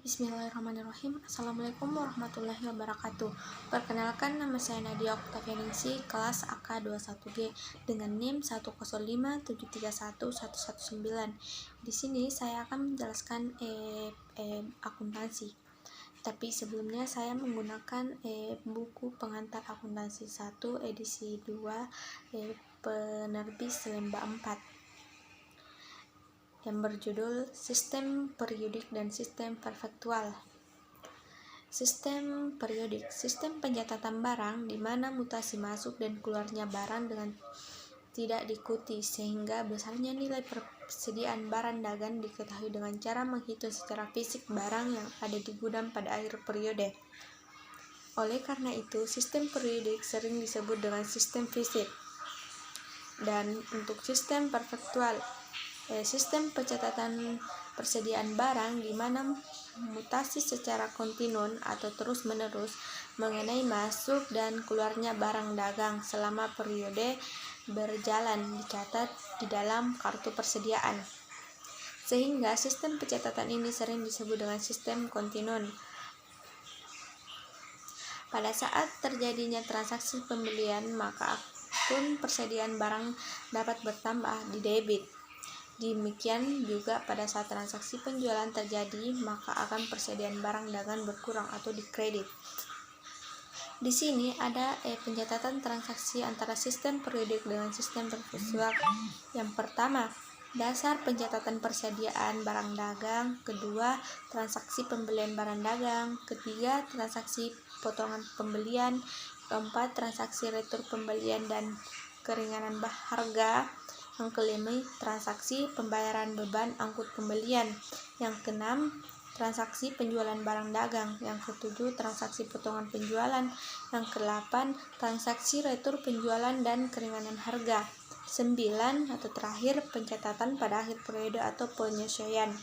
Bismillahirrahmanirrahim. Assalamualaikum warahmatullahi wabarakatuh. Perkenalkan, nama saya Nadia Oktavianingsi, kelas AK21G dengan NIM 105731119. Di sini saya akan menjelaskan akuntansi. Tapi sebelumnya saya menggunakan buku pengantar akuntansi 1 edisi 2 penerbit Selemba 4 yang berjudul Sistem Periodik dan Sistem Perfektual. Sistem periodik, sistem pencatatan barang di mana mutasi masuk dan keluarnya barang dengan tidak diikuti, sehingga besarnya nilai persediaan barang dagang diketahui dengan cara menghitung secara fisik barang yang ada di gudang pada akhir periode. Oleh karena itu, sistem periodik sering disebut dengan sistem fisik. Dan untuk sistem perfektual, sistem pencatatan persediaan barang di mana mutasi secara kontinu atau terus-menerus mengenai masuk dan keluarnya barang dagang selama periode berjalan dicatat di dalam kartu persediaan. Sehingga sistem pencatatan ini sering disebut dengan sistem kontinu. Pada saat terjadinya transaksi pembelian, maka akun persediaan barang dapat bertambah di debit. Demikian juga pada saat transaksi penjualan terjadi, maka akan persediaan barang dagang berkurang atau di kredit. Di sini ada pencatatan transaksi antara sistem periodik dengan sistem perfektual. Yang pertama, dasar pencatatan persediaan barang dagang. Kedua, transaksi pembelian barang dagang. Ketiga, transaksi potongan pembelian. Keempat, transaksi retur pembelian dan keringanan harga. Yang kelima, transaksi pembayaran beban angkut pembelian. Yang keenam, transaksi penjualan barang dagang. Yang ketujuh, transaksi potongan penjualan. Yang kedelapan, transaksi retur penjualan dan keringanan harga. 9 atau terakhir, pencatatan pada akhir periode atau penyesuaian.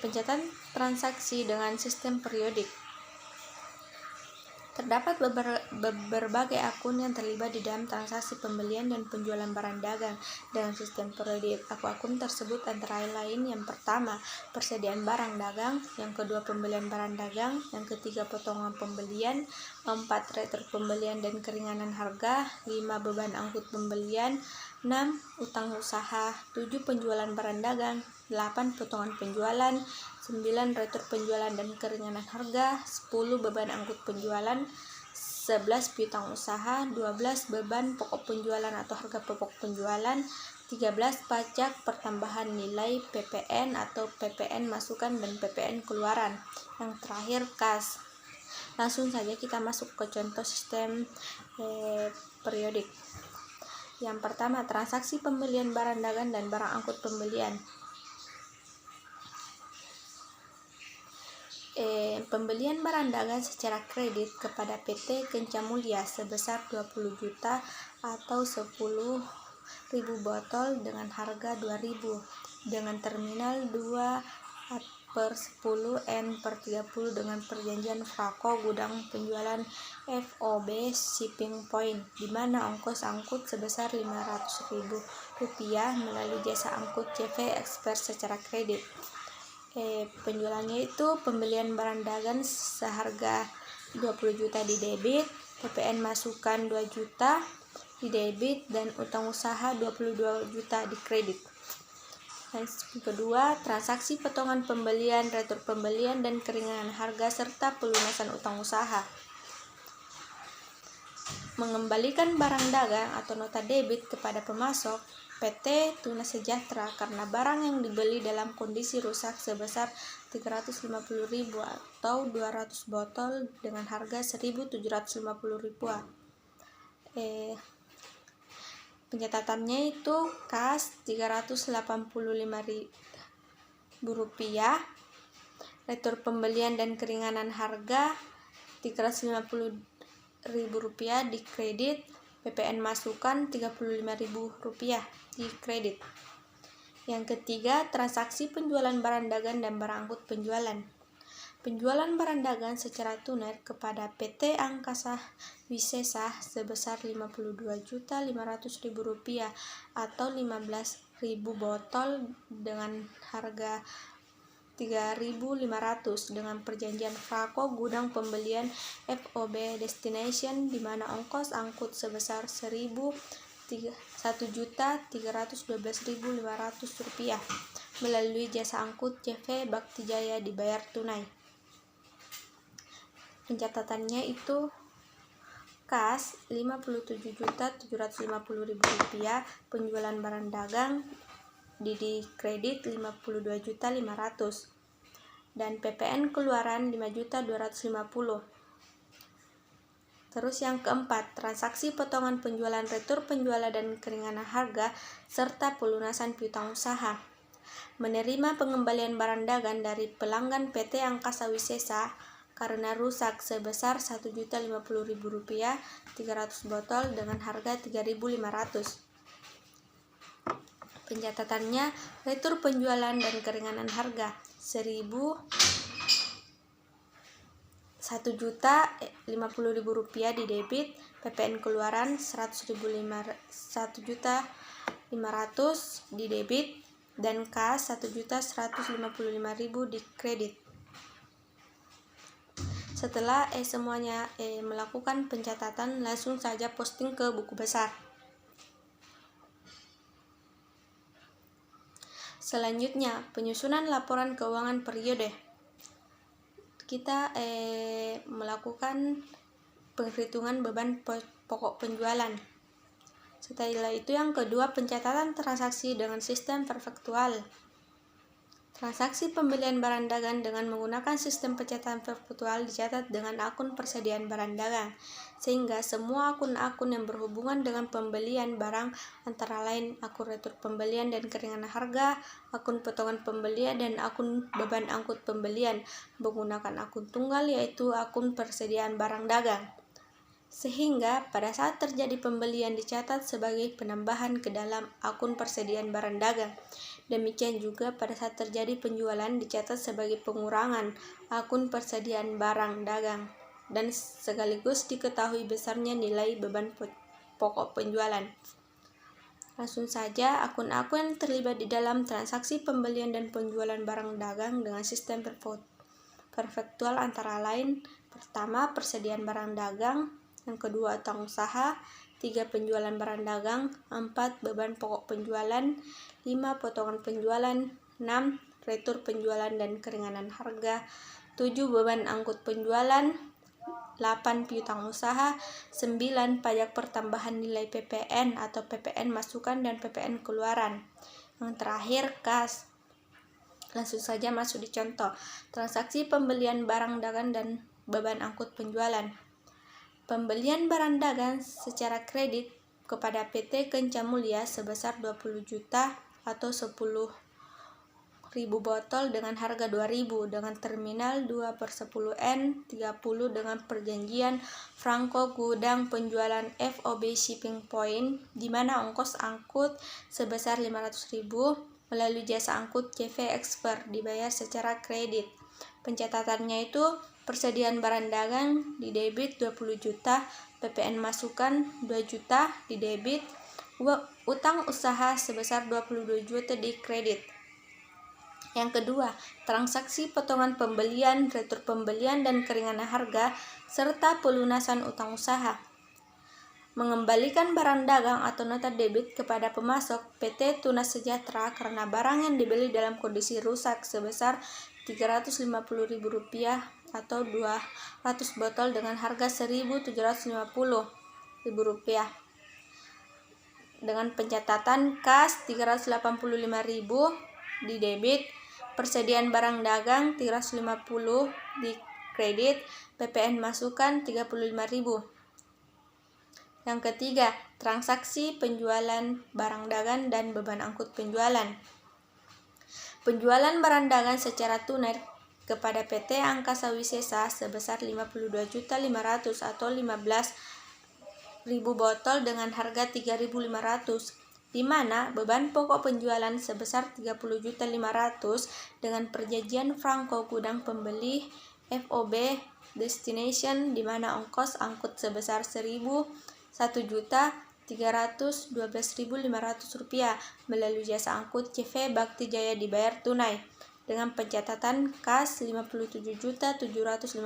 Pencatatan transaksi dengan sistem periodik. Terdapat berbagai akun yang terlibat di dalam transaksi pembelian dan penjualan barang dagang dengan sistem periodik. Akun tersebut antara lain: yang pertama, persediaan barang dagang; yang kedua, pembelian barang dagang; yang ketiga, potongan pembelian; 4, retur pembelian dan keringanan harga; 5, beban angkut pembelian; 6, utang usaha; 7, penjualan barang dagang; 8, potongan penjualan; 9, retur penjualan dan keringanan harga; 10, beban angkut penjualan; 11, piutang usaha; 12, beban pokok penjualan atau harga pokok penjualan; 13, pajak pertambahan nilai PPN atau PPN masukan dan PPN keluaran; yang terakhir, kas. Langsung saja kita masuk ke contoh sistem periodik. Yang pertama, transaksi pembelian barang dagang dan barang angkut pembelian. Pembelian barang dagang secara kredit kepada PT Kenca Mulia sebesar 20 juta atau 10.000 botol dengan harga 2.000 dengan terminal 2/10 N/30 dengan perjanjian Frako gudang penjualan FOB Shipping Point, di mana ongkos angkut sebesar Rp500.000 melalui jasa angkut CV Express secara kredit. Penjualannya itu pembelian barang dagang seharga 20 juta di debit, PPN masukan 2 juta di debit, dan utang usaha 22 juta di kredit. Yang kedua, transaksi potongan pembelian, retur pembelian dan keringanan harga serta pelunasan utang usaha. Mengembalikan barang dagang atau nota debit kepada pemasok PT Tunas Sejahtera karena barang yang dibeli dalam kondisi rusak sebesar Rp350.000 atau 200 botol dengan harga Rp1.750. Pencatatannya itu kas Rp385.000, retur pembelian dan keringanan harga Rp350.000 di kredit, PPN masukan Rp35.000 di kredit. Yang ketiga, transaksi penjualan barang dagang dan barang angkut penjualan. Penjualan barang dagang secara tunai kepada PT Angkasa Wisesa sebesar Rp52.500.000 atau botol dengan harga 3.500 dengan perjanjian Franco gudang pembelian FOB destination di mana ongkos angkut sebesar Rp1.312.500 melalui jasa angkut CV Bakti Jaya dibayar tunai. Pencatatannya itu kas Rp57.750.000, penjualan barang dagang di kredit Rp52.500 dan PPN keluaran Rp5.250.000. Terus yang keempat, transaksi potongan penjualan, retur penjualan dan keringanan harga serta pelunasan piutang usaha. Menerima pengembalian barang dagang dari pelanggan PT Angkasa Wisesa karena rusak sebesar Rp1.050.000, 300 botol dengan harga Rp3.500. Pencatatannya, retur penjualan dan keringanan harga Rp1.050.000 di debit, PPN keluaran Rp1.500.000 di debit, dan kas Rp1.155.000 di kredit. Setelah semuanya melakukan pencatatan, langsung saja posting ke buku besar. Selanjutnya, penyusunan laporan keuangan periode. Kita melakukan penghitungan beban pokok penjualan. Setelah itu yang kedua, pencatatan transaksi dengan sistem perfektual. Transaksi pembelian barang dagang dengan menggunakan sistem pencatatan perfektual dicatat dengan akun persediaan barang dagang, sehingga semua akun-akun yang berhubungan dengan pembelian barang antara lain akun retur pembelian dan keringanan harga, akun potongan pembelian, dan akun beban angkut pembelian menggunakan akun tunggal yaitu akun persediaan barang dagang. Sehingga pada saat terjadi pembelian dicatat sebagai penambahan ke dalam akun persediaan barang dagang. Demikian juga pada saat terjadi penjualan dicatat sebagai pengurangan akun persediaan barang dagang dan sekaligus diketahui besarnya nilai beban pokok penjualan. Langsung saja, akun-akun yang terlibat di dalam transaksi pembelian dan penjualan barang dagang dengan sistem perfektual antara lain: pertama, persediaan barang dagang, yang kedua, utang usaha, 3. Penjualan barang dagang, 4. Beban pokok penjualan, 5. Potongan penjualan, 6. Retur penjualan dan keringanan harga, 7. Beban angkut penjualan, 8. Piutang usaha, 9. Pajak pertambahan nilai PPN atau PPN masukan dan PPN keluaran. Yang terakhir, kas. Langsung saja masuk di contoh transaksi pembelian barang dagang dan beban angkut penjualan. Pembelian barang dagang secara kredit kepada PT Kenca Mulia sebesar 20 juta atau 10.000 botol dengan harga 2.000 dengan terminal 2/10N 30 dengan perjanjian Franco gudang penjualan FOB Shipping Point di mana ongkos angkut sebesar 500.000 melalui jasa angkut CV Expert dibayar secara kredit. Pencatatannya itu persediaan barang dagang di debit 20 juta, PPN masukan 2 juta di debit, utang usaha sebesar 22 juta di kredit. Yang kedua, transaksi potongan pembelian, retur pembelian dan keringanan harga serta pelunasan utang usaha. Mengembalikan barang dagang atau nota debit kepada pemasok PT Tunas Sejahtera karena barang yang dibeli dalam kondisi rusak sebesar Rp350.000 atau 200 botol dengan harga Rp1.750.000 dengan pencatatan kas Rp385.000 di debit, persediaan barang dagang Rp350.000 di kredit, PPN masukan Rp35.000. Yang ketiga, transaksi penjualan barang dagang dan beban angkut penjualan. Penjualan barang dagang secara tunai kepada PT Angkasa Wisesa sebesar Rp52.500.000 atau 15.000 botol dengan harga Rp3.500, di mana beban pokok penjualan sebesar Rp30.500 dengan perjanjian Franco gudang pembeli FOB destination di mana ongkos angkut sebesar 1 juta Rp312.500 melalui jasa angkut CV Bakti Jaya dibayar tunai dengan pencatatan kas Rp52.750.000,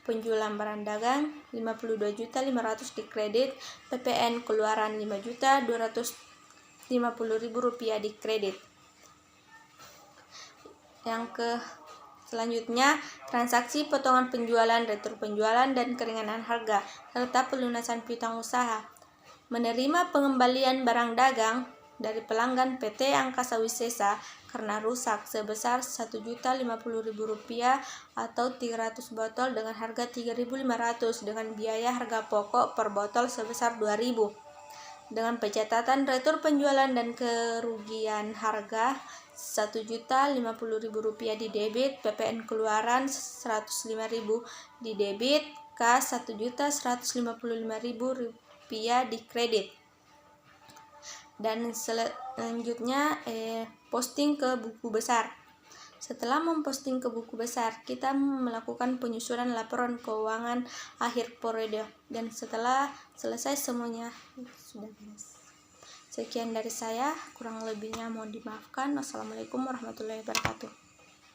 penjualan barang dagang Rp52.500.000 dikredit, PPN keluaran Rp5.250.000 dikredit. Selanjutnya, transaksi potongan penjualan, retur penjualan, dan keringanan harga, serta pelunasan piutang usaha. Menerima pengembalian barang dagang dari pelanggan PT Angkasa Wisesa karena rusak sebesar Rp1.050.000 atau 300 botol dengan harga Rp3.500 dengan biaya harga pokok per botol sebesar Rp2.000. Dengan pencatatan retur penjualan dan kerugian harga Rp1.050.000 di debit, PPN keluaran Rp105.000 di debit, kas Rp1.155.000 di kredit. Dan selanjutnya posting ke buku besar. Setelah memposting ke buku besar, kita melakukan penyusunan laporan keuangan akhir periode, dan setelah selesai semuanya sudah beres. Sekian dari saya, kurang lebihnya mohon dimaafkan. Wassalamualaikum warahmatullahi wabarakatuh.